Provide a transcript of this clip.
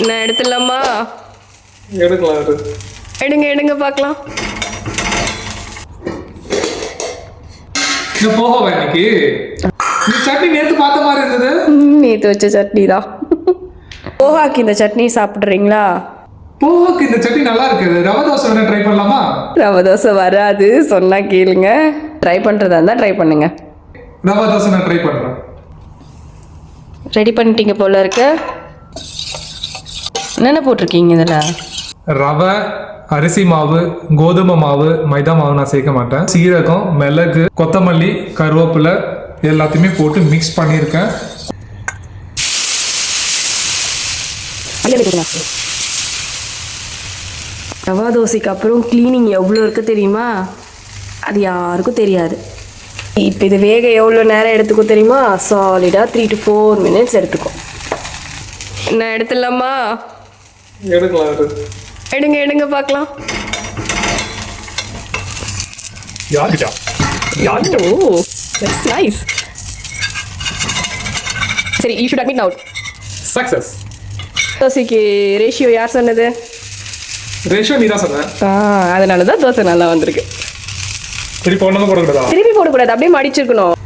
நான் எடுத்துடலாமா? எடுக்கலாம். எடுங்க எடுங்க பார்க்கலாம். போகவா இன்னைக்கு? இந்த சட்னி நேத்து பார்த்த மாதிரி இருந்தது. நேற்று வச்ச சட்னி தான். போகாக்கு இந்த சட்னி சாப்பிட்றீங்களா? போகாக்கு இந்த சட்னி நல்லா இருக்குது. ரவை தோசை வேணா ட்ரை பண்ணலாமா? ரவை தோசை வராது, சொன்னா கேளுங்க. ட்ரை பண்ணுறதா இருந்தால் ட்ரை பண்ணுங்க. ரவை தோசை நான் ட்ரை பண்ணுறேன். ரெடி பண்ணிட்டீங்க போல இருக்கு. என்னென்ன போட்டிருக்கீங்க இதில்? ரவை, அரிசி மாவு, கோதுமை மாவு, மைதா மாவு நான் சேர்க்க மாட்டேன். சீரகம், மிளகு, கொத்தமல்லி, கருவேப்பிலை எல்லாத்தையுமே போட்டு மிக்ஸ் பண்ணியிருக்கேன். ரவா தோசைக்கு அப்புறம் க்ளீனிங் எவ்வளோ இருக்குது தெரியுமா? அது யாருக்கும் தெரியாது. இப்போ இது வேக எவ்வளோ நேரம் எடுத்துக்கும் தெரியுமா? சாலிடாக 3 to 4 minutes எடுத்துக்கும். நான் எடுத்துடலாமா? எடுக்கலாம். எடுங்க எடுங்க பார்க்கலாம். ஓ, that's nice. சரி, you should admit now. Success. தோசைக்கு ரேஷியோ யார் சொன்னது? ரேஷியோ நீ தான் சொன்ன. அதனால தான் தோசை நல்லா வந்திருக்கு. திருப்பி போடக்கூடாதா? திருப்பி போடக்கூடாது, அப்படியே மடிச்சிருக்கணும்.